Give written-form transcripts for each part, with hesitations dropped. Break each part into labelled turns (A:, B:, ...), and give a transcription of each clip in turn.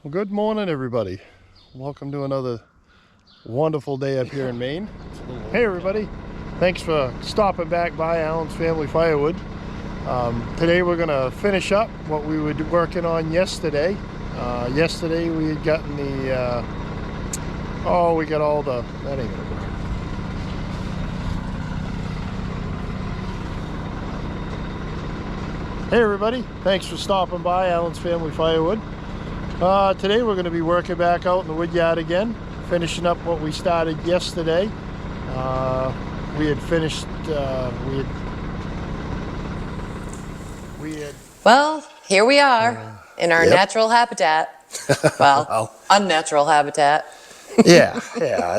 A: Well, good morning, everybody. Welcome to another wonderful day up here in Maine. Hey, everybody. Thanks for stopping back by Alan's Family Firewood. Today we're going to finish up what we were working on yesterday. Yesterday we had gotten the, we got all the, that ain't going to work. Hey, everybody. Thanks for stopping by Alan's Family Firewood. Today we're going to be working back out in the wood yard again, finishing up what we started yesterday. We had finished,
B: Well, here we are in our natural habitat. Well, unnatural habitat.
A: yeah,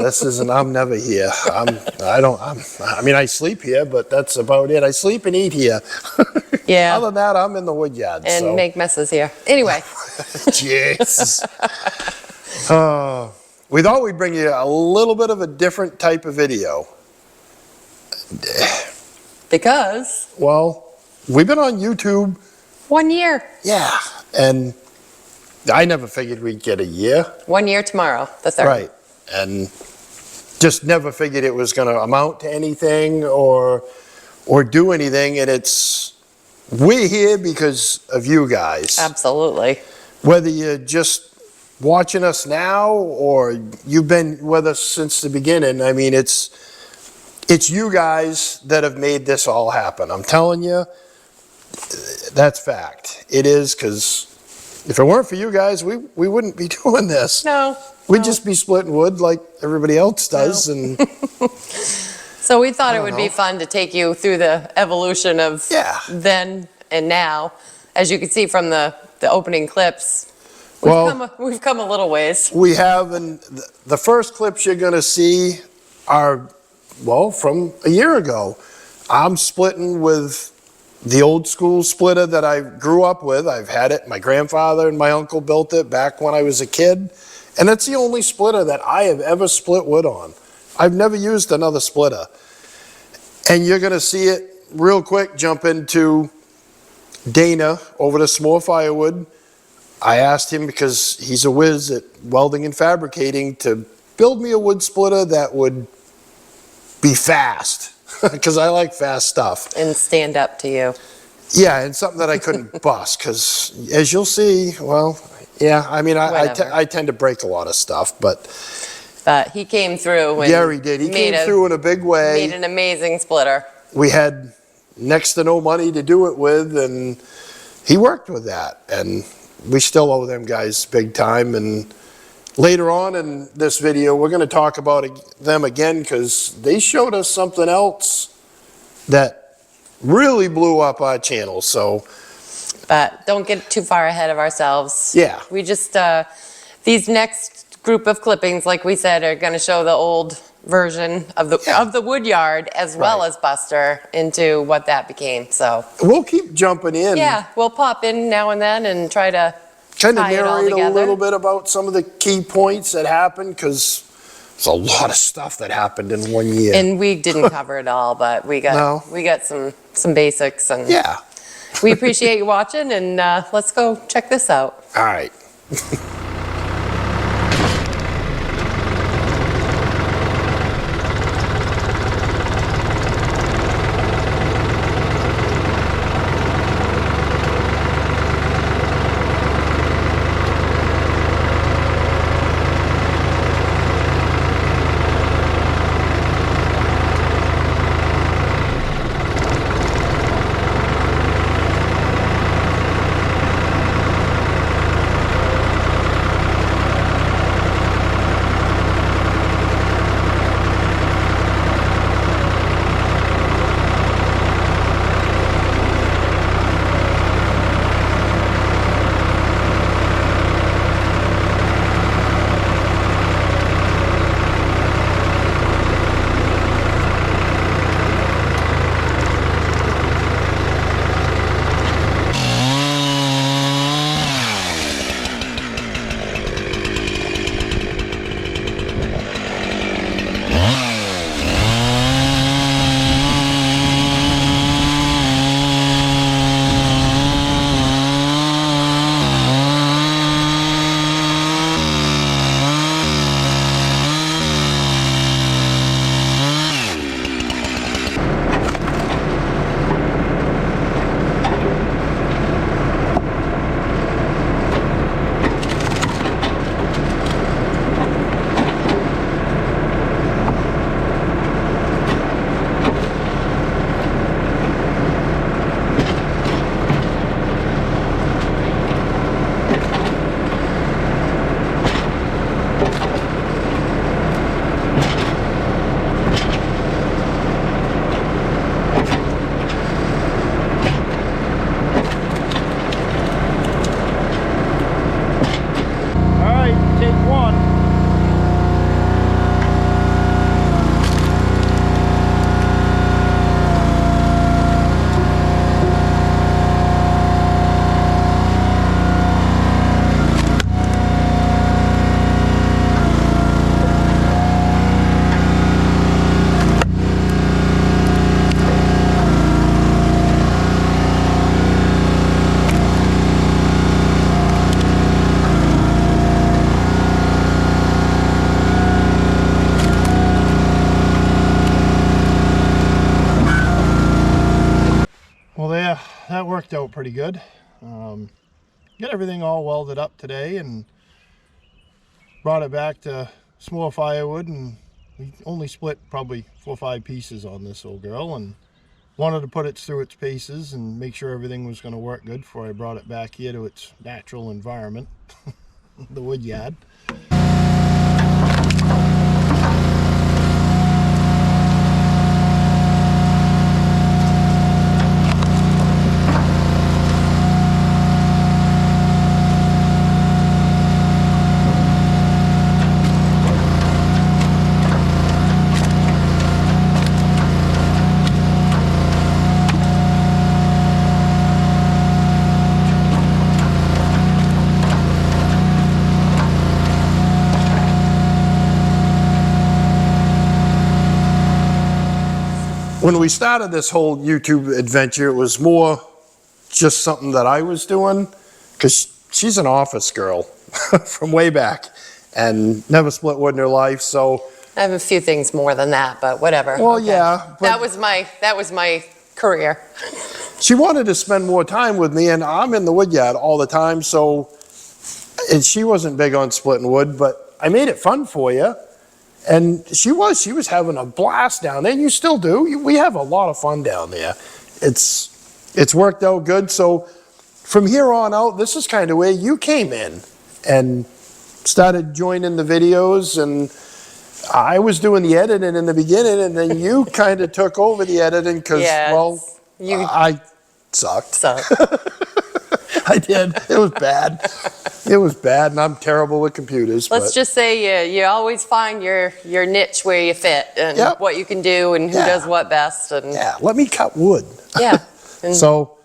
A: this isn't, I'm never here. I mean, I sleep here, but that's about it. I sleep and eat here.
B: Yeah.
A: Other than that, I'm in the wood yard.
B: And make messes here. Anyway.
A: Jeez. We thought we'd bring you a little bit of a different type of video.
B: Because?
A: Well, we've been on YouTube.
B: 1 year.
A: Yeah, and I never figured we'd get a year.
B: 1 year tomorrow, the 3rd.
A: Right, and just never figured it was going to amount to anything or do anything, and we're here because of you guys.
B: Absolutely.
A: Whether you're just watching us now or you've been with us since the beginning, I mean, it's you guys that have made this all happen. I'm telling you, that's fact. It is, because if it weren't for you guys, we wouldn't be doing this.
B: No.
A: We'd just be splitting wood like everybody else does.
B: No.
A: And
B: so we thought it would be fun to take you through the evolution of then and now. As you can see from the opening clips, we've come a little ways.
A: We have, and the first clips you're going to see are, well, from a year ago. I'm splitting with the old school splitter that I grew up with. I've had it. My grandfather and my uncle built it back when I was a kid. And that's the only splitter that I have ever split wood on. I've never used another splitter. And you're going to see it real quick jump into Dana over to S'more Firewood. I asked him, because he's a whiz at welding and fabricating, to build me a wood splitter that would be fast, because I like fast stuff.
B: And stand up to you.
A: Yeah, and something that I couldn't bust, because as you'll see, well, yeah, I mean, I tend to break a lot of stuff, but
B: he came through.
A: Yeah, he did. He came through in a big way.
B: Made an amazing splitter.
A: We had next to no money to do it with, and he worked with that, and we still owe them guys big time. And later on in this video, we're going to talk about them again, because they showed us something else that really blew up our channel. So,
B: but don't get too far ahead of ourselves.
A: Yeah.
B: We just, these next group of clippings, like we said, are going to show the old version of the wood yard, as well as Buster, into what that became. So
A: we'll keep jumping in.
B: Yeah, we'll pop in now and then and try to
A: kind of narrate a little bit about some of the key points that happened, because there's a lot of stuff that happened in 1 year.
B: And we didn't cover it all, but we got some basics, and
A: yeah.
B: We appreciate you watching, and let's go check this out.
A: All right.
C: worked out pretty good. Got everything all welded up today and brought it back to some more firewood, and we only split probably 4 or 5 pieces on this old girl, and wanted to put it through its paces and make sure everything was going to work good before I brought it back here to its natural environment, the wood yard.
A: When we started this whole YouTube adventure, it was more just something that I was doing, because she's an office girl from way back and never split wood in her life, so.
B: I have a few things more than that, but whatever.
A: Well,
B: Okay.
A: yeah.
B: That was my career.
A: She wanted to spend more time with me, and I'm in the wood yard all the time, so, and she wasn't big on splitting wood, but I made it fun for you. And she was having a blast down there. You still do. We have a lot of fun down there. It's worked out good. So from here on out, this is kind of where you came in and started joining the videos. And I was doing the editing in the beginning, and then you kind of took over the editing because, well, I sucked. I did. It was bad. It was bad, and I'm terrible with computers.
B: Let's just say you always find your niche where you fit and what you can do and who does what best. And
A: yeah, let me cut wood.
B: Yeah.
A: So,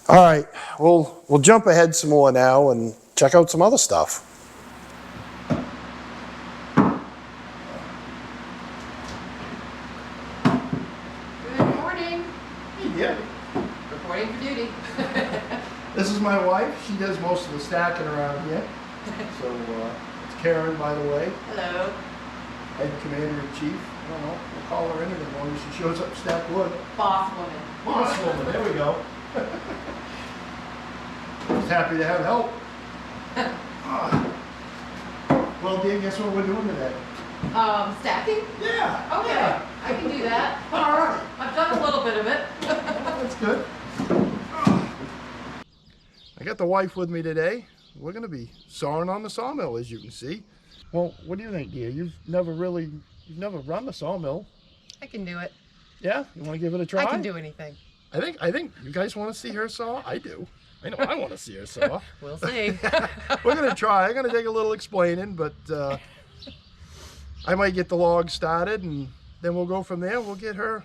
A: all right, we'll jump ahead some more now and check out some other stuff.
B: Good morning.
A: Yeah.
B: Reporting for duty.
A: This is my wife. She does most of the stacking around here. So it's Karen, by the way.
B: Hello.
A: Head Commander-in-Chief. I don't know. We'll call her anything as long as she shows up to stack wood.
B: Boss woman.
A: Boss woman. There we go. Just happy to have help. Well, dear, guess what we're doing today?
B: Stacking?
A: Yeah.
B: Okay.
A: Yeah.
B: I can do that.
A: All right.
B: I've done a little bit of it.
A: That's good. I got the wife with me today. We're going to be sawing on the sawmill, as you can see. Well, what do you think, dear? You've never run the sawmill.
B: I can do it.
A: Yeah? You want to give it a try?
B: I can do anything.
A: I think you guys want to see her saw? I do. I know I want to see her saw.
B: We'll see.
A: We're going to try. I'm going to take a little explaining, but I might get the log started, and then we'll go from there. We'll get her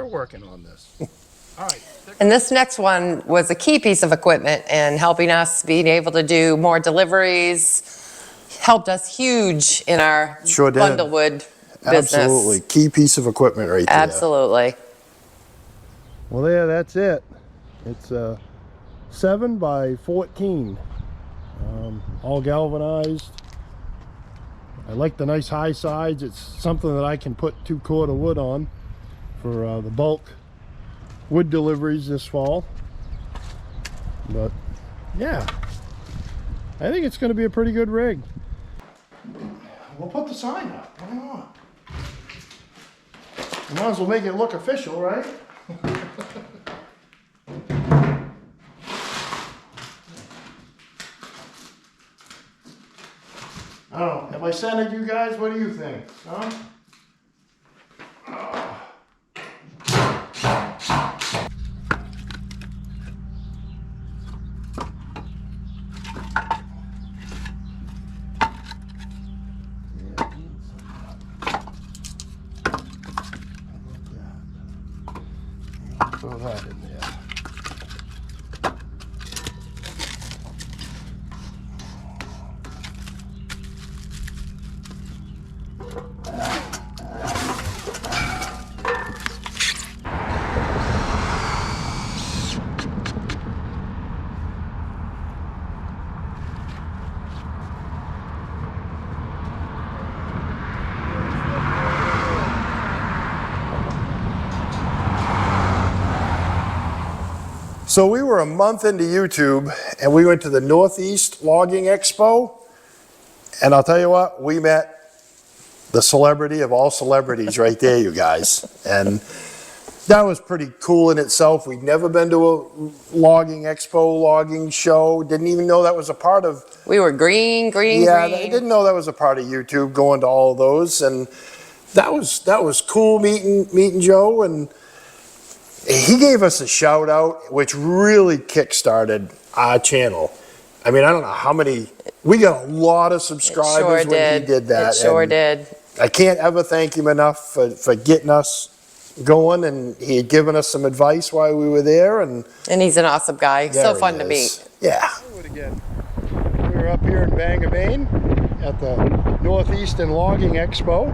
A: working on this. All right.
B: And this next one was a key piece of equipment and helping us being able to do more deliveries, helped us huge in our
A: Sure did.
B: bundlewood business.
A: Absolutely. Key piece of equipment right there.
B: Absolutely.
C: Well, there, that's it. It's 7 by 14, all galvanized. I like the nice high sides. It's something that I can put 2-quarter wood on for the bulk wood deliveries this fall. But yeah, I think it's going to be a pretty good rig.
A: We'll put the sign up. Why not? We might as well make it look official, right? I don't know. Have I sent it, you guys? What do you think? Huh? Throw that in there. So we were a month into YouTube, and we went to the Northeast Logging Expo, and I'll tell you what, we met the celebrity of all celebrities right there, you guys. And that was pretty cool in itself. We'd never been to a logging expo, logging show, didn't even know that was a part of...
B: We were green.
A: Yeah, I didn't know that was a part of YouTube, going to all of those, and that was cool meeting Joe, and he gave us a shout out, which really kickstarted our channel. I mean, I don't know how many, we got a lot of subscribers when he did that.
B: It sure did.
A: I can't ever thank him enough for getting us going, and he had given us some advice while we were there. And
B: he's an awesome guy. So fun to meet.
A: Yeah.
C: Again, we were up here in Bangor, Maine at the Northeastern Logging Expo.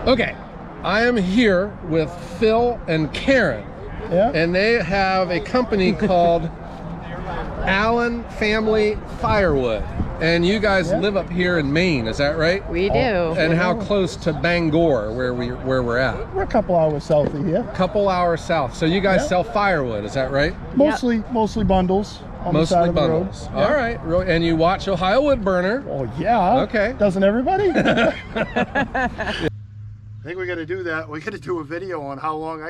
D: Okay, I am here with Phil and Karen, and they have a company called Allen Family Firewood. And you guys live up here in Maine, is that right?
B: We do.
D: And how close to Bangor, where we're at?
C: We're a couple hours south of here.
D: Couple hours south. So you guys sell firewood, is that right?
C: Mostly bundles on the side of the road.
D: Mostly bundles. All right. And you watch Ohio Wood Burner.
C: Oh yeah.
D: Okay.
C: Doesn't everybody? I think we got to do that. We got to do a video on how long it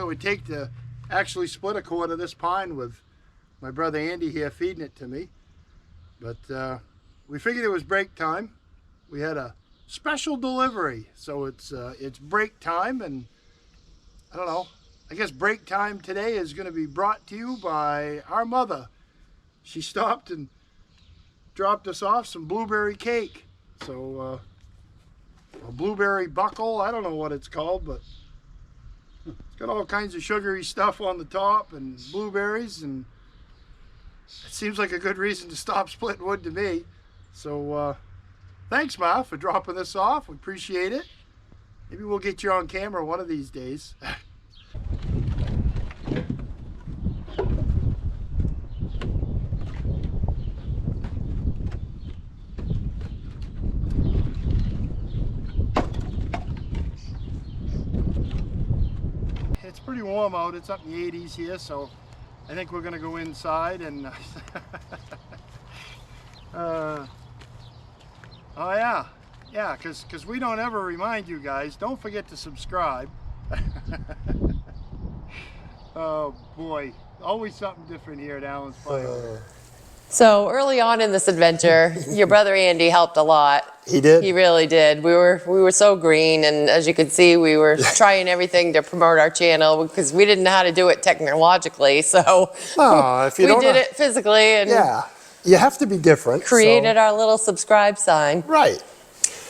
C: would take to actually split a cord of this pine with my brother Andy here feeding it to me. But we figured it was break time. We had a special delivery, so it's break time, and I don't know. I guess break time today is going to be brought to you by our mother. She stopped and dropped us off some blueberry cake. So a blueberry buckle, I don't know what it's called, but it's got all kinds of sugary stuff on the top and blueberries, and it seems like a good reason to stop splitting wood to me. So thanks, Ma, for dropping this off. We appreciate it. Maybe we'll get you on camera one of these days. It's pretty warm out. It's up in the 80s here, so I think we're going to go inside and oh yeah, because we don't ever remind you guys, don't forget to subscribe. Oh boy, always something different here at Allen's Fire.
B: So early on in this adventure, your brother Andy helped a lot.
A: He did?
B: He really did. We were so green, and as you can see, we were trying everything to promote our channel because we didn't know how to do it technologically. So
A: if you
B: we did it physically, and
A: you have to be different.
B: Created our little subscribe sign.
A: Right.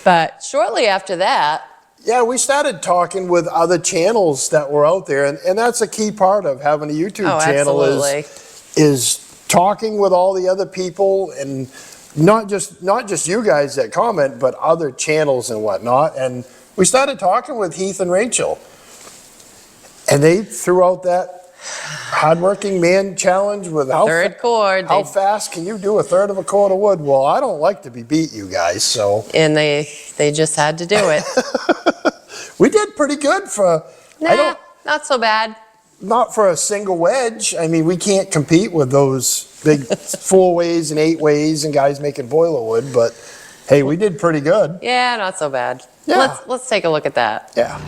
B: But shortly after that,
A: we started talking with other channels that were out there, and that's a key part of having a YouTube channel is talking with all the other people, and not just you guys that comment, but other channels and whatnot. And we started talking with Heath and Rachel, and they threw out that hardworking man challenge with how fast can you do a third of a cord of wood? Well, I don't like to be beat, you guys, so.
B: And they just had to do it.
A: We did pretty good for.
B: Not so bad.
A: Not for a single wedge. I mean, we can't compete with those big 4-ways and 8-ways and guys making boiler wood, but hey, we did pretty good.
B: Yeah, not so bad.
A: Yeah.
B: Let's take a look at that.
A: Yeah.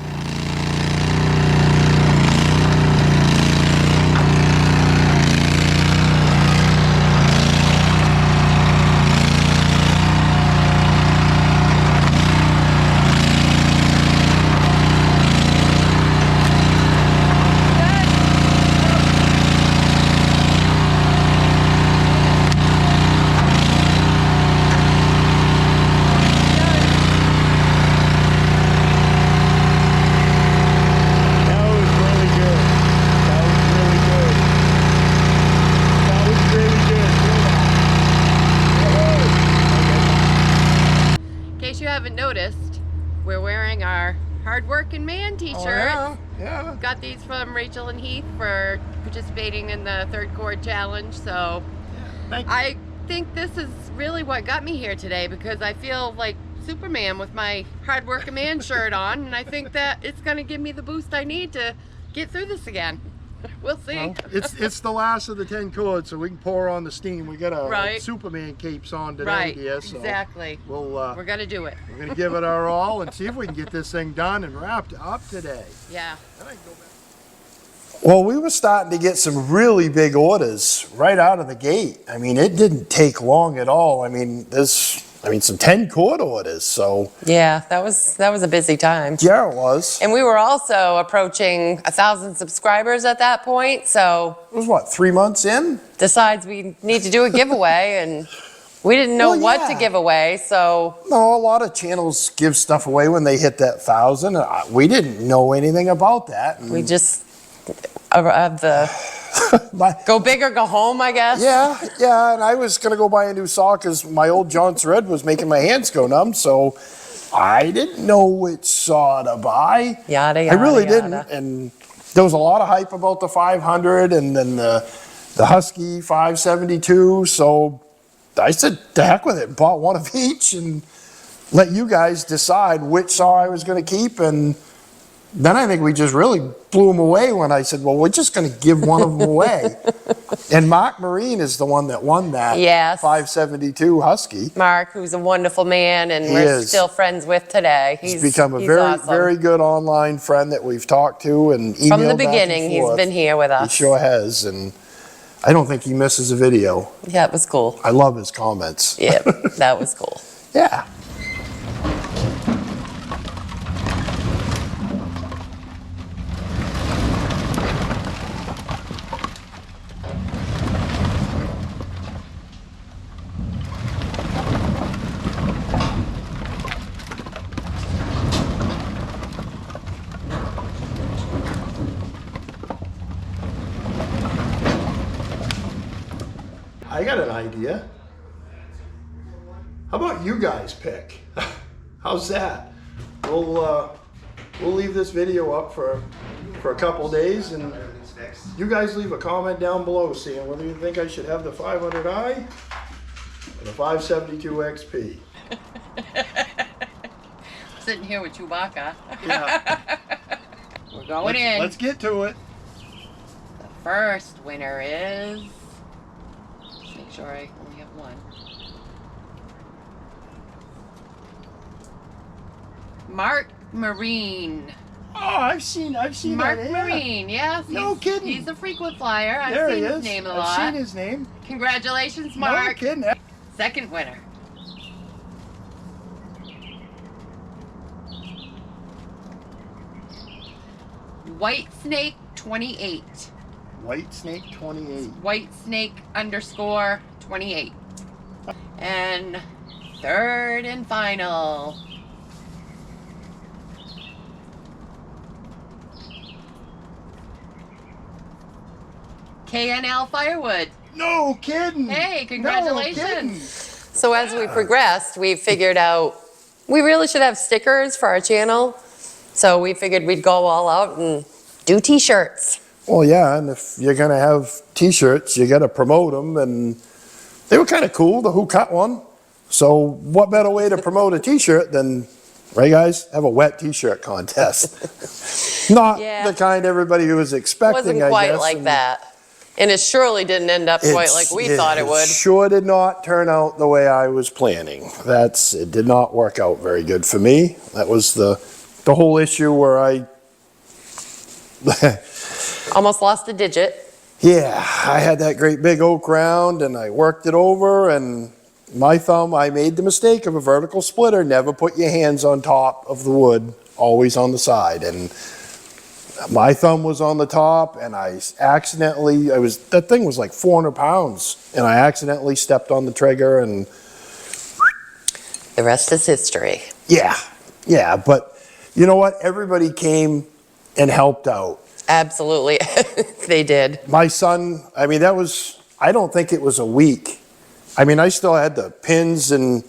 B: We're wearing our hard-working man t-shirts.
A: Oh, yeah.
B: Got these from Rachel and Heath for participating in the third cord challenge. So I think this is really what got me here today, because I feel like Superman with my hard-working man shirt on, and I think that it's going to give me the boost I need to get through this again. We'll see.
C: It's the last of the 10 cords, so we can pour on the steam. We got our
B: Right.
C: Superman capes on today,
B: Right,
C: dear. So
B: exactly.
C: we're
B: gonna do it.
C: We're gonna give it our all and see if we can get this thing done and wrapped up today.
B: Yeah.
A: Well, we were starting to get some really big orders right out of the gate. I mean, it didn't take long at all. I mean, some 10 cord orders, so.
B: Yeah, that was a busy time.
A: Yeah, it was.
B: And we were also approaching 1,000 subscribers at that point, so
A: It was what, 3 months in?
B: decides we need to do a giveaway, and we didn't know
A: Well,
B: what to
A: yeah.
B: give away, so
A: No, a lot of channels give stuff away when they hit that 1,000. We didn't know anything about that. And
B: we just have the go big or go home, I guess.
A: yeah, and I was gonna go buy a new saw because my old Johnson Red was making my hands go numb, so I didn't know which saw to buy.
B: Yada,
A: I
B: yada,
A: really
B: yada.
A: didn't, and there was a lot of hype about the 500 and then the Husky 572, so I said, to heck with it, and bought one of each and let you guys decide which saw I was gonna keep, and then I think we just really blew them away when I said, well, we're just going to give one of them away. And Mark Marine is the one that won that
B: Yes.
A: 572 Husky.
B: Mark, who's a wonderful man, and
A: He
B: we're
A: is.
B: still friends with today.
A: He's become a
B: he's
A: very,
B: awesome.
A: very good online friend that we've talked to and emailed
B: From the
A: back and
B: beginning, he's
A: forth.
B: been here with
A: He
B: us.
A: sure has, and I don't think he misses a video.
B: Yeah, it was cool.
A: I love his comments.
B: Yeah, that was cool.
A: Yeah. I got an idea. How about you guys pick? How's that? We'll leave this video up for a couple days, and you guys leave a comment down below saying whether you think I should have the 500i or the 572 XP.
B: Sitting here with Chewbacca.
A: Yeah.
B: We're going in.
C: Let's get to it.
B: The first winner is. Make sure I only have one. Mark Marine.
C: Oh, I've seen
B: Mark
C: that.
B: Marine, yes.
C: No kidding.
B: He's a frequent flyer.
C: There
B: I've
C: he
B: seen
C: is.
B: his name a
C: I've
B: lot.
C: seen his name.
B: Congratulations,
C: No
B: Mark.
C: kidding.
B: Second winner. White Snake 28.
C: White Snake 28.
B: White Snake _ 28. And third and final. KNL Firewood.
C: No kidding.
B: Hey, congratulations.
C: No kidding.
B: So as we progressed, we figured out we really should have stickers for our channel. So we figured we'd go all out and do t-shirts.
A: Well, yeah, and if you're gonna have t-shirts, you gotta promote them, and they were kind of cool, the Who Cut one. So what better way to promote a t-shirt than, right guys, have a wet t-shirt contest? Not
B: Yeah.
A: the kind everybody was expecting,
B: Wasn't
A: I
B: quite
A: guess,
B: like
A: and
B: that. And it surely didn't end up quite like we thought it would.
A: Sure did not turn out the way I was planning. It did not work out very good for me. That was the whole issue where I
B: Almost lost a digit.
A: Yeah, I had that great big oak round and I worked it over, and my thumb, I made the mistake of a vertical splitter. Never put your hands on top of the wood, always on the side. And my thumb was on the top, and I accidentally, that thing was like 400 pounds, and I accidentally stepped on the trigger, and
B: The rest is history.
A: yeah, but you know what? Everybody came and helped out.
B: Absolutely. They did.
A: My son, I mean, I don't think it was a week. I mean, I still had the pins and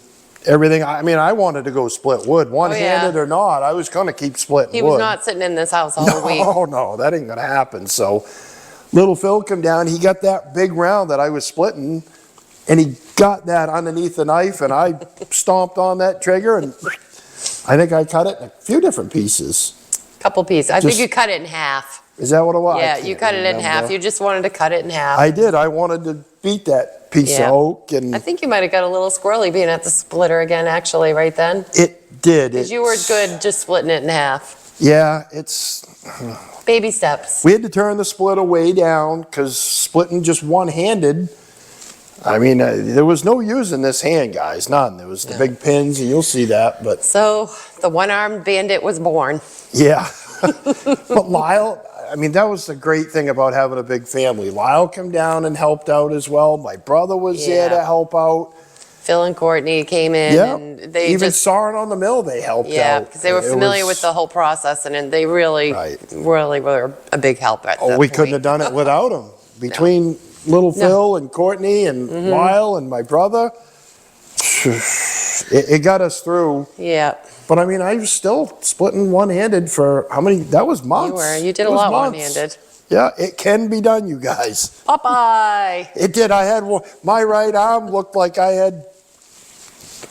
A: everything. I mean, I wanted to go split wood, one-handed or not. I was gonna keep splitting
B: He
A: wood.
B: was not sitting in this house all week.
A: No, that ain't gonna happen. So little Phil come down, he got that big round that I was splitting, and he got that underneath the knife, and I stomped on that trigger, and I think I cut it in a few different pieces.
B: Couple pieces. I think
A: Just-
B: you cut it in half.
A: Is that what it was? I
B: Yeah,
A: can't
B: you cut it in half.
A: remember.
B: You just wanted to cut it in half.
A: I did. I wanted to beat that piece
B: Yeah.
A: of oak, and
B: I think you might have got a little squirrely being at the splitter again, actually, right then.
A: it did.
B: Because you were good just splitting it in half.
A: Yeah, it's.
B: Baby steps.
A: We had to turn the splitter way down because splitting just one-handed. I mean, there was no using this hand, guys. None. There was the big pins, and you'll see that. But
B: So the one-armed bandit was born.
A: yeah, but Lyle. I mean, that was the great thing about having a big family. Lyle came down and helped out as well. My brother was there to help out.
B: Phil and Courtney came in, and they
A: even
B: just
A: saw it on the mill. They helped out.
B: yeah, because they were familiar with the whole process, and they really, really were a big help at that
A: we
B: point.
A: couldn't have done it without them. Between little Phil and Courtney and Lyle and my brother, it got us through.
B: Yeah.
A: But I mean, I was still splitting one-handed for how many? That was months.
B: You were. You did
A: It
B: a
A: was
B: lot
A: months.
B: one-handed.
A: Yeah, it can be done, you guys.
B: Popeye.
A: It did. I had one, my right arm looked like I had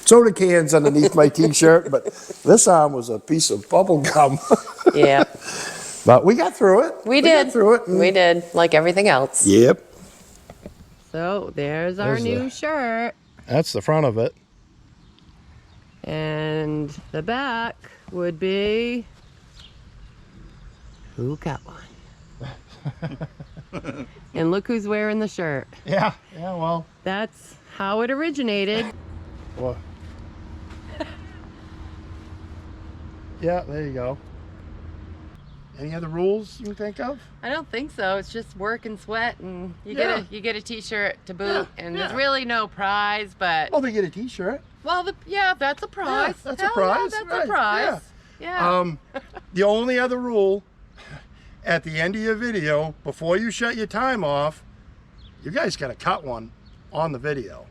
A: soda cans underneath my t-shirt, but this arm was a piece of bubble gum.
B: Yeah.
A: But we got through it.
B: We did.
A: Got through it.
B: We did, like everything else.
A: Yep.
B: So there's our
C: There's
B: new
C: the-
B: shirt.
C: That's the front of it.
B: And the back would be, who got one? And look who's wearing the shirt.
C: Yeah, well.
B: That's how it originated.
C: Well. Yeah, there you go. Any other rules you can think of?
B: I don't think so. It's just work and sweat, and you
C: Yeah.
B: get a t-shirt to boot, and there's
C: yeah.
B: really no prize, but
C: Well, they get a t-shirt.
B: well, that's a prize.
C: Yeah, that's
B: Hell
C: a prize.
B: Yeah, that's
C: right,
B: a prize. Yeah.
C: The only other rule at the end of your video, before you shut your time off, you guys got to cut one on the video.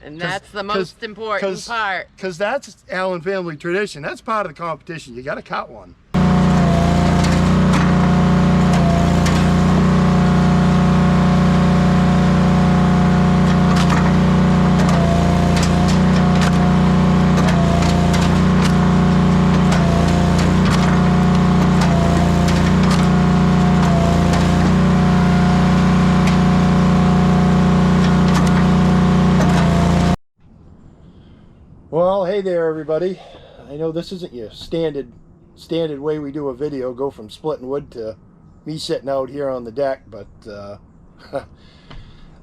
B: And that's the most important part.
C: Because that's Allen family tradition. That's part of the competition. You got to cut one. Well, hey there, everybody. I know this isn't your standard way we do a video, go from splitting wood to me sitting out here on the deck, but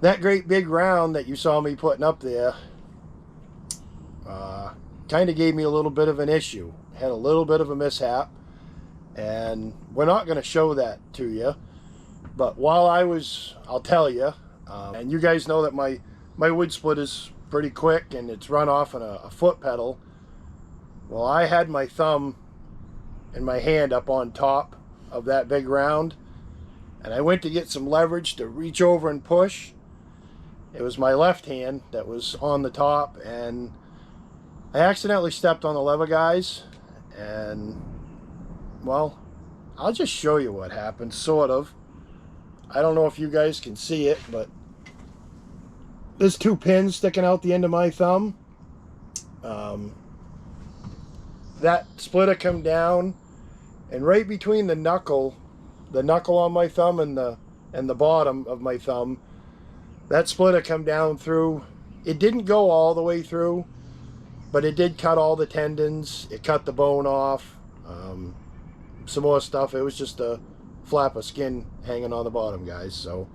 C: that great big round that you saw me putting up there kind of gave me a little bit of an issue. Had a little bit of a mishap, and we're not going to show that to you, but while I'll tell you, and you guys know that my wood split is pretty quick and it's run off on a foot pedal. Well, I had my thumb and my hand up on top of that big round, and I went to get some leverage to reach over and push. It was my left hand that was on the top, and I accidentally stepped on the lever, guys, and well, I'll just show you what happened, sort of. I don't know if you guys can see it, but there's two pins sticking out the end of my thumb. That splitter come down, and right between the knuckle on my thumb and the bottom of my thumb, that splitter come down through. It didn't go all the way through, but it did cut all the tendons. It cut the bone off. Some more stuff. It was just a flap of skin hanging on the bottom, guys. So.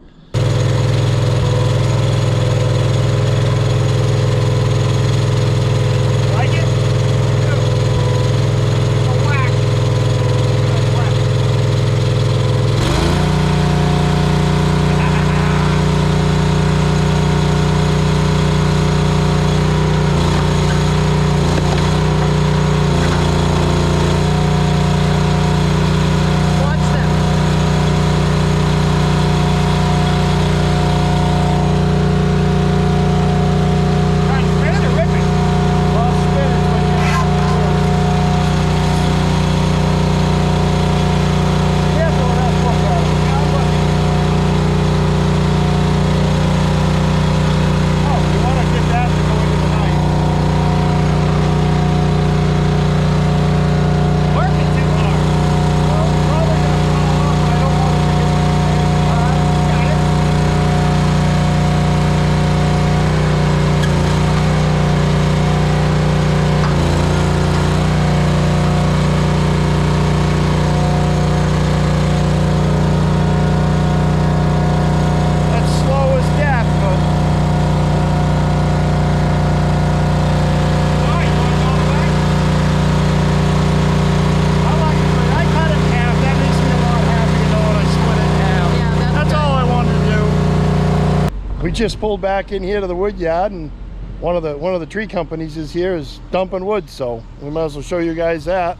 C: just pulled back in here to the wood yard, and one of the tree companies is here is dumping wood, so we might as well show you guys that.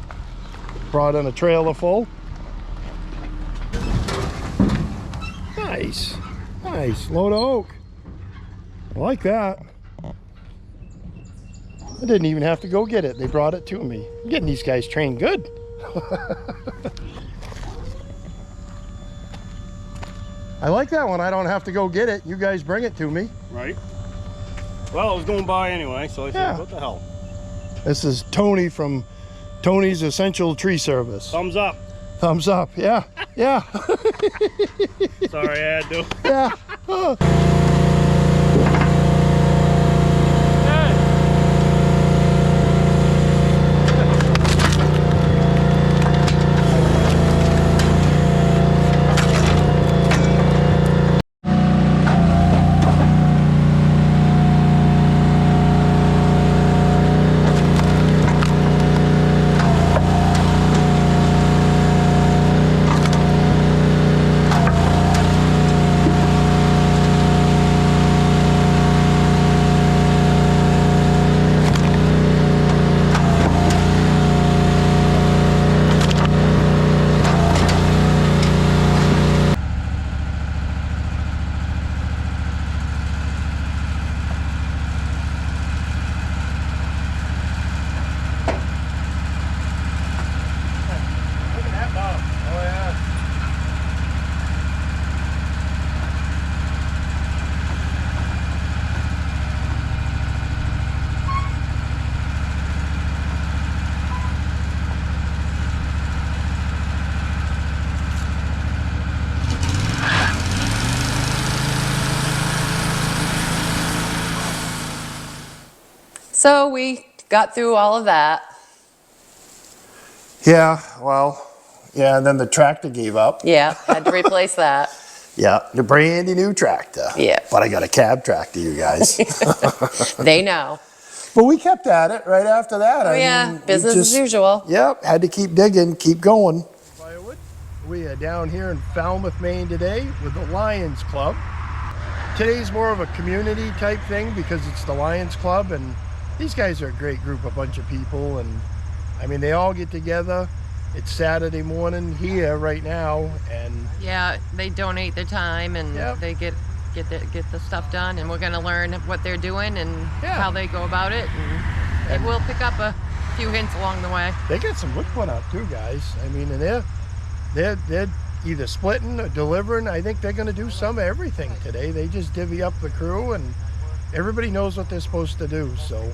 C: Brought in a trailer full. Nice, nice load of oak. I like that. I didn't even have to go get it. They brought it to me. I'm getting these guys trained good. I like that one. I don't have to go get it. You guys bring it to me.
E: Right. Well, I was going by anyway, so I said, what the hell?
C: This is Tony from Tony's Essential Tree Service.
E: Thumbs up.
C: Thumbs up. Yeah. Yeah.
E: Sorry, I had to.
C: Yeah.
B: So we got through all of that.
A: Yeah, well, yeah, and then the tractor gave up.
B: Yeah, had to replace that.
A: Yeah, the brandy new tractor.
B: Yeah.
A: But I got a cab tractor, you guys.
B: They know.
A: But we kept at it right after that.
B: Oh, yeah, business as usual.
A: Yep, had to keep digging, keep going.
C: Firewood. We are down here in Falmouth, Maine today with the Lions Club. Today's more of a community type thing because it's the Lions Club, and these guys are a great group, a bunch of people, and I mean, they all get together. It's Saturday morning here right now, and
B: yeah, they donate their time and they get the stuff done, and we're going to learn what they're doing and how they go about it, and we'll pick up a few hints along the way.
C: They got some wood put up too, guys. I mean, and they're either splitting or delivering. I think they're going to do some of everything today. They just divvy up the crew, and everybody knows what they're supposed to do. So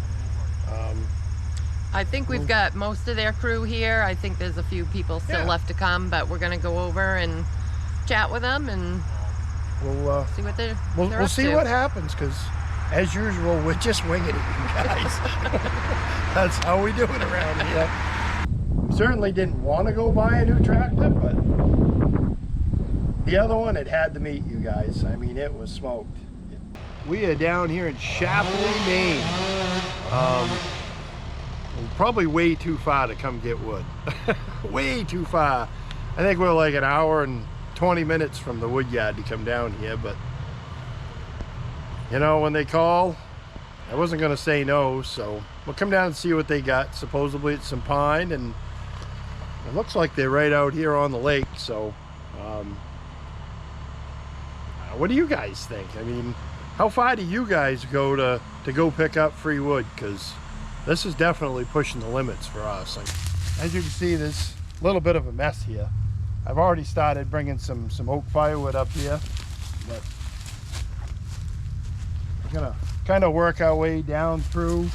B: I think we've got most of their crew here. I think there's a few people still left to come, but we're going to go over and chat with them, and we'll see what they're
C: we'll see what happens, because as usual, we're just winging it, you guys. That's how we do it around here. Certainly didn't want to go buy a new tractor, but the other one, it had to meet, you guys. I mean, it was smoked. We are down here in Chapley, Maine. Probably way too far to come get wood. Way too far. I think we're like an hour and 20 minutes from the wood yard to come down here, but you know, when they call, I wasn't gonna say no, so we'll come down and see what they got. Supposedly it's some pine, and it looks like they're right out here on the lake, so what do you guys think? I mean, how far do you guys go to go pick up free wood? Because this is definitely pushing the limits for us. Like, as you can see, there's a little bit of a mess here. I've already started bringing some oak firewood up here, but we're gonna kind of work our way down through,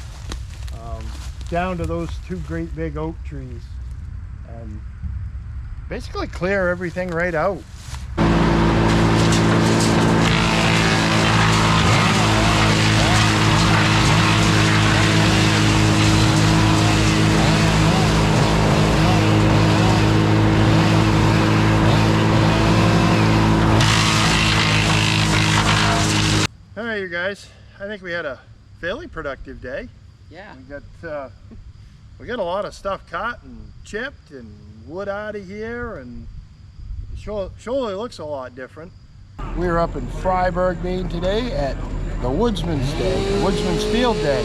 C: down to those two great big oak trees, and basically clear everything right out. All right, you guys, I think we had a fairly productive day.
B: Yeah.
C: We got a lot of stuff cut and chipped and wood out of here, and surely looks a lot different. We're up in Freiburg, Maine today at the Woodsman's Day, Woodsman's Field Day.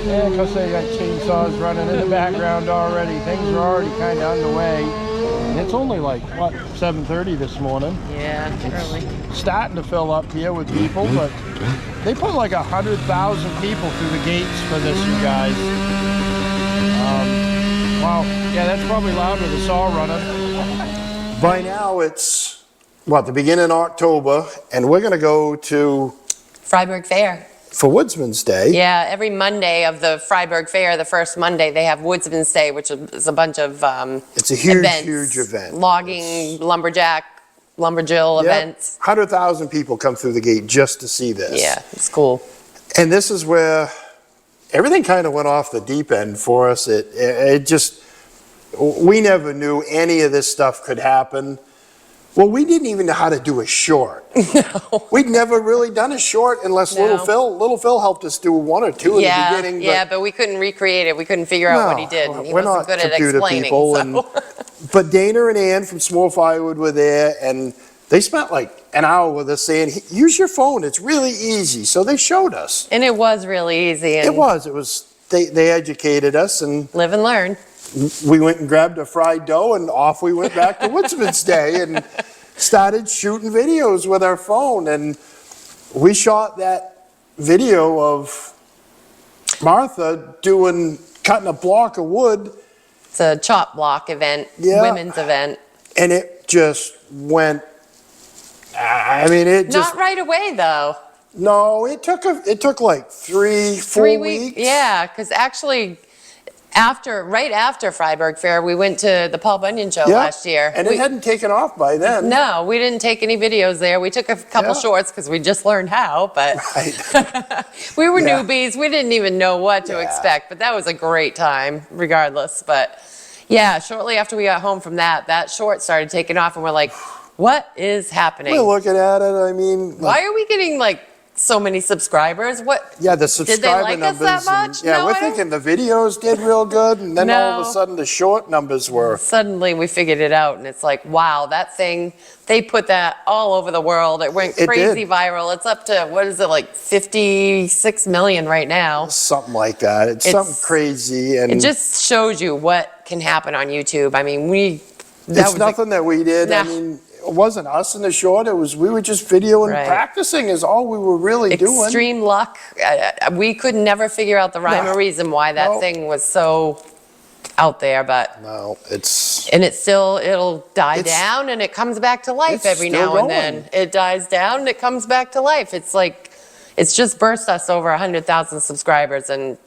C: And because they got chainsaws running in the background already, things are already kind of underway. And it's only like, what, 7:30 this morning.
B: Yeah, early.
C: Starting to fill up here with people, but they put like 100,000 people through the gates for this, you guys. Wow, yeah, that's probably loud with the saw running.
A: By now it's, what, the beginning of October, and we're gonna go to,
B: Freiburg Fair.
A: for Woodsman's Day.
B: Yeah, every Monday of the Freiburg Fair, the first Monday, they have Woodsman's Day, which is a bunch of
A: It's a huge,
B: events,
A: huge event.
B: Logging, lumberjack, lumberjill
A: Yep.
B: events.
A: 100,000 people come through the gate just to see this.
B: Yeah, it's cool.
A: And this is where everything kind of went off the deep end for us. It just, we never knew any of this stuff could happen. Well, we didn't even know how to do a short.
B: No.
A: We'd never really done a short unless
B: No.
A: Little Phil helped us do one or two in the beginning.
B: Yeah, but we couldn't recreate it. We couldn't figure out what he did. He
A: we're
B: wasn't
A: not
B: good at
A: computer
B: explaining.
A: people.
B: So.
A: But Dana and Ann from Small Firewood were there, and they spent like an hour with us saying, use your phone, it's really easy. So they showed us.
B: And it was really easy. And
A: It was, they educated us, and
B: live and learn.
A: we went and grabbed a fried dough, and off we went back to Woodsman's Day, and started shooting videos with our phone. And we shot that video of Martha cutting a block of wood.
B: It's a chop block event,
A: Yeah.
B: women's event.
A: And it just went, I mean, it just,
B: Not right away though.
A: no, it took like 3-4 weeks.
B: Yeah, because actually, right after Freiburg Fair, we went to the Paul Bunyan show
A: Yeah,
B: last year.
A: And it hadn't taken off by then.
B: No, we didn't take any videos there. We took a couple
A: Yeah.
B: shorts because we just learned how, but
A: Right.
B: we were
A: Yeah.
B: newbies. We didn't even know what to
A: Yeah.
B: expect, but that was a great time regardless. But yeah, shortly after we got home from that short started taking off and we're like, what is happening?
A: We're looking at it, I mean.
B: Why are we getting like so many subscribers? What?
A: Yeah, the
B: Did
A: subscriber
B: they like
A: numbers.
B: us that much?
A: Yeah,
B: No,
A: we're
B: I don't-
A: thinking the videos did real good, and then all of a
B: No.
A: sudden the short numbers were.
B: Suddenly we figured it out and it's like, wow, that thing, they put that all over the world. It went
A: It
B: crazy
A: did.
B: viral. It's up to, what is it, like 56 million right now.
A: Something like that. It's something crazy, and
B: It just shows you what can happen on YouTube. I mean,
A: it's nothing that we did. I
B: Nah.
A: mean, it wasn't us in the short. We were just videoing,
B: Right.
A: practicing is all we were really doing.
B: extreme luck. We could never figure out the rhyme or reason why that
A: No.
B: thing was so out there, but
A: No, it's
B: and it'll die
A: It's-
B: down and it comes back to life
A: it's
B: every
A: still
B: now and then.
A: going.
B: It dies down and it comes back to life. It's like, it's just burst us over 100,000 subscribers and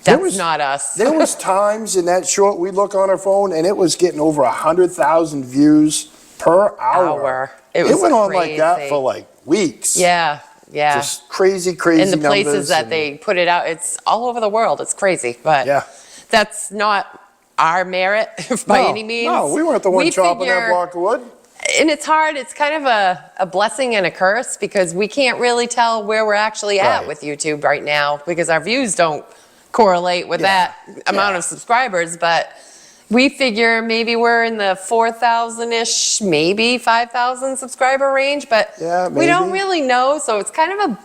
B: that's
A: was-
B: not us.
A: There was times in that short we'd look on our phone and it was getting over 100,000 views per hour.
B: It was
A: went on like that
B: crazy.
A: for like weeks.
B: Yeah, yeah.
A: Just crazy
B: And the
A: numbers.
B: places that
A: and-
B: they put it out, it's all over the world. It's crazy, but
A: Yeah.
B: that's not our merit by
A: No,
B: any means.
A: No, we weren't the one
B: We
A: chopping that
B: figure-
A: block of wood.
B: And it's hard. It's kind of a blessing and a curse because we can't really tell where we're actually at
A: Right.
B: with YouTube right now because our views don't correlate with
A: Yeah.
B: that amount
A: Yeah.
B: of subscribers. But we figure maybe we're in the 4,000-ish, maybe 5,000 subscriber range, but
A: Yeah,
B: we don't
A: maybe.
B: really know. So it's kind of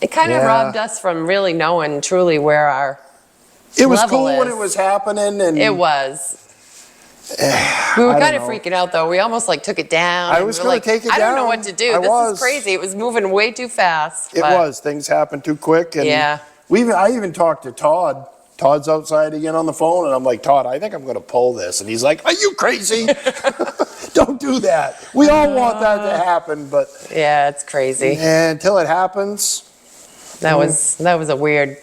A: Yeah.
B: robbed us from really knowing truly where our
A: It was
B: level
A: cool when
B: is.
A: it was happening, and
B: it was. We were
A: I don't
B: kind of
A: know.
B: freaking out though. We almost like took it down.
A: I
B: and
A: was
B: we're
A: gonna
B: like,
A: take it
B: I don't know
A: down.
B: what to do.
A: I
B: This
A: was.
B: is crazy. It was moving way too fast.
A: it
B: but-
A: was. Things happened too quick, and
B: Yeah.
A: I even talked to Todd. Todd's outside again on the phone, and I'm like, Todd, I think I'm going to pull this, and he's like, Are you crazy? Don't do that. We all want that to happen, but
B: Yeah, it's crazy.
A: until it happens,
B: That was a weird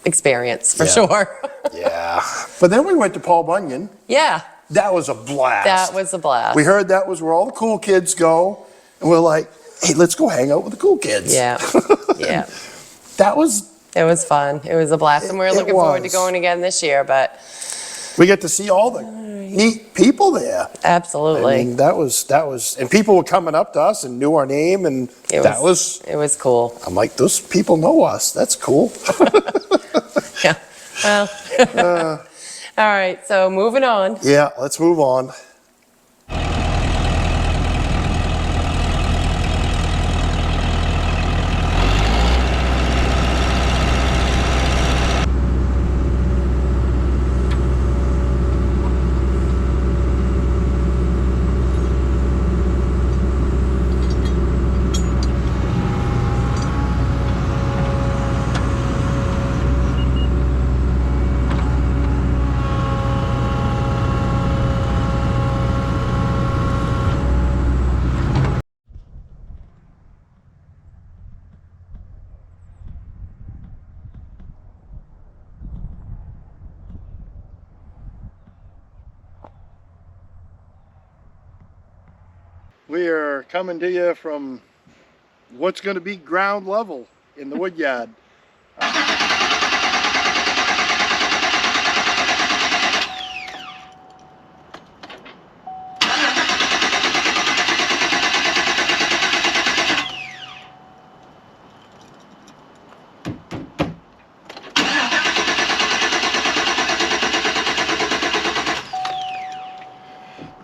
B: experience for
A: Yeah.
B: sure.
A: yeah. But then we went to Paul Bunyan.
B: Yeah,
A: That was a blast.
B: that was a blast.
A: We heard that was where all the cool kids go, and we're like, hey, let's go hang out with the cool kids.
B: Yeah, yeah.
A: That was,
B: It was fun. It was a blast, and we were
A: It
B: looking forward to
A: was.
B: going again this year. But
A: we get to see all the neat people there.
B: absolutely,
A: I mean, that was, and people were coming up to us and knew our name, and
B: it was cool.
A: I'm like, those people know us. That's cool.
B: Yeah. Well. All right. So moving on.
A: Yeah, let's move on.
C: We are coming to you from what's going to be ground level in the wood yard.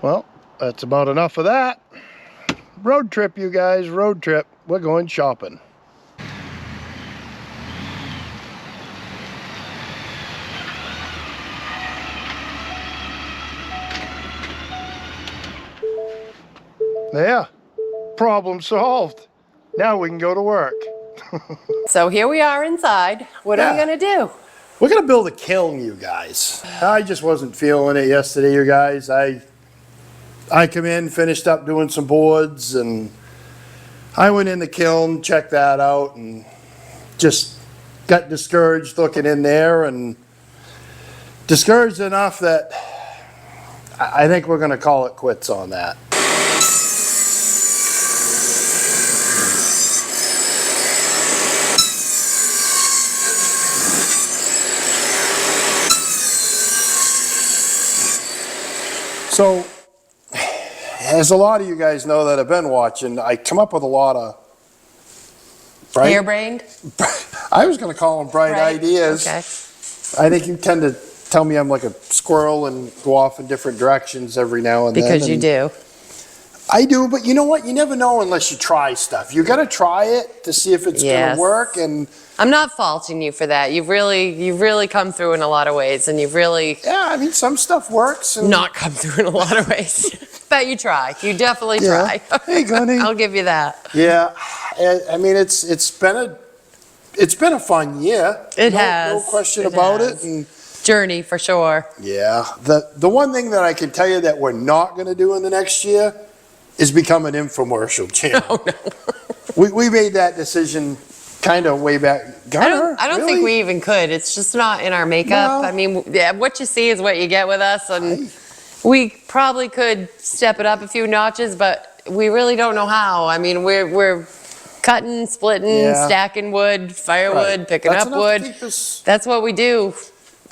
C: Well, that's about enough of that. Road trip, you guys, road trip. We're going shopping. There, problem solved. Now we can go to work.
B: So here we are inside. What are we
A: Yeah.
B: gonna do?
A: We're gonna build a kiln, you guys. I just wasn't feeling it yesterday, you guys. I come in, finished up doing some boards, and I went in the kiln, checked that out, and just got discouraged looking in there, and discouraged enough that I think we're gonna call it quits on that. So, as a lot of you guys know that have been watching, I come up with a lot of
B: Harebrained?
A: I was going to call them bright
B: Right,
A: ideas.
B: okay.
A: I think you tend to tell me I'm like a squirrel and go off in different directions every now and then.
B: Because you
A: and
B: do.
A: I do, but you know what? You never know unless you try stuff. You got to try it to see if it's going
B: Yes.
A: to work. And
B: I'm not faulting you for that. You've really come through in a lot of ways, and you've really
A: yeah, I mean, some stuff works. And
B: not come through in a lot of ways. But you try. You definitely
A: Yeah.
B: try.
A: Hey, Gunny.
B: I'll give you that.
A: Yeah, I mean, it's been a fun year.
B: It
A: no,
B: has.
A: No question
B: It
A: about
B: has.
A: it. And
B: Journey for sure.
A: yeah, the one thing that I can tell you that we're not going to do in the next year is become an infomercial channel.
B: Oh no.
A: We made that decision kind of way back.
B: I don't think we even could. It's just not in our makeup.
A: No.
B: I mean, yeah, what you see is what you get with us, and we probably could step it up a few notches, but we really don't know how. I mean, we're cutting, splitting,
A: Yeah.
B: stacking wood, firewood,
A: Right.
B: picking
A: That's
B: up
A: enough to
B: wood.
A: keep us-
B: That's what we do.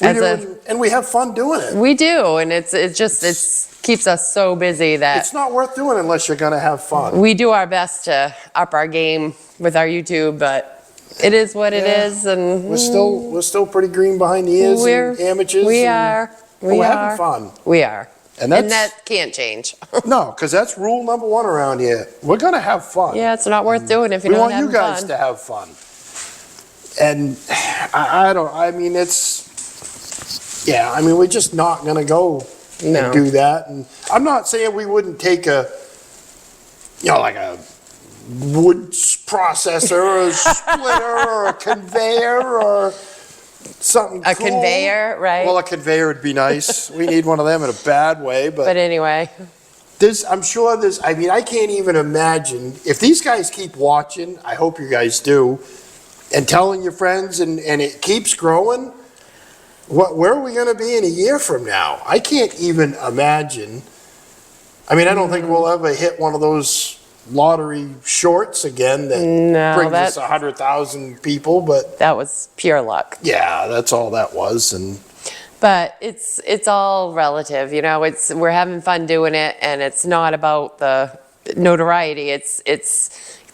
A: We
B: as
A: do,
B: a-
A: and we have fun doing it.
B: We do, and it keeps us so busy that
A: It's not worth doing unless you're going to have fun.
B: we do our best to up our game with our YouTube, but it is what it
A: Yeah.
B: is, and
A: We're still pretty green behind the ears and amateurs.
B: We
A: and-
B: are.
A: but
B: We
A: we're
B: are.
A: having fun.
B: We are.
A: And
B: And
A: that's
B: that can't change.
A: no, because that's rule number one around here. We're going to have fun.
B: Yeah, it's not worth doing if you're
A: We
B: not
A: want you
B: having
A: guys
B: fun.
A: to have fun. And I mean, we're just not going to go
B: No.
A: and do that. And I'm not saying we wouldn't take like a wood processor or a splitter or a conveyor or something
B: A
A: cool.
B: conveyor, right?
A: Well, a conveyor would be nice. We need one of them in a bad way,
B: But anyway,
A: I can't even imagine, if these guys keep watching, I hope you guys do, and telling your friends and it keeps growing, where are we gonna be in a year from now? I can't even imagine. I mean, I don't think we'll ever hit one of those lottery shorts again that
B: No,
A: brings
B: that-
A: us 100,000 people, but
B: that was pure luck.
A: yeah, that's all that was. And
B: But it's all relative, you know. We're having fun doing it, and it's not about the notoriety. It's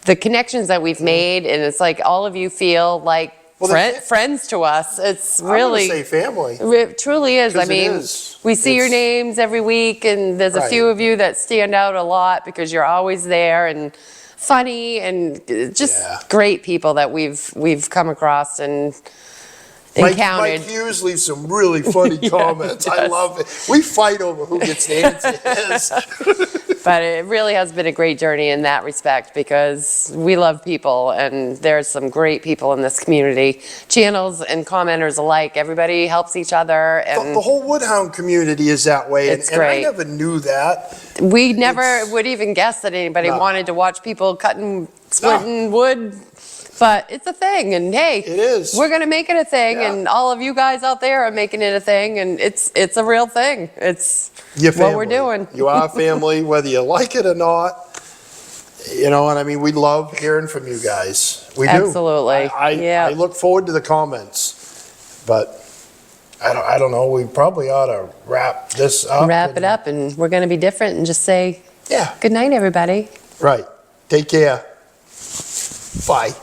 B: the connections that we've made, and it's like all of you feel like
A: Well, that's it.
B: friends to us. It's
A: I'm gonna
B: really
A: say family.
B: It truly is. I
A: 'Cause it
B: mean,
A: is.
B: we see your
A: It's-
B: names every week, and there's a
A: Right.
B: few of you that stand out a lot because you're always there and funny and just
A: Yeah.
B: great people that we've come across and
A: Mike
B: encountered.
A: Hughes leaves some really funny comments. I
B: does.
A: love it. We fight over who gets to answer his.
B: But it really has been a great journey in that respect because we love people, and there's some great people in this community, channels and commenters alike. Everybody helps each other, and
A: The whole Woodhound community is that way,
B: It's
A: and I
B: great.
A: never knew that.
B: we never
A: it's-
B: would even guess that anybody
A: No.
B: wanted to watch people cutting, splitting wood. But it's a thing, and hey,
A: It is.
B: we're gonna make it a thing,
A: Yeah.
B: and all of you guys out there are making it a thing, and it's a real thing. It's
A: Your
B: what we're
A: family.
B: doing.
A: You are family, whether you like it or not. You know, and I mean, we love hearing from you guys. We do.
B: Absolutely. Yeah.
A: I look forward to the comments, but I don't know, we probably ought to wrap this up.
B: Wrap it up, and we're going to be different and just say,
A: Yeah.
B: good night, everybody.
A: Right. Take care. Bye.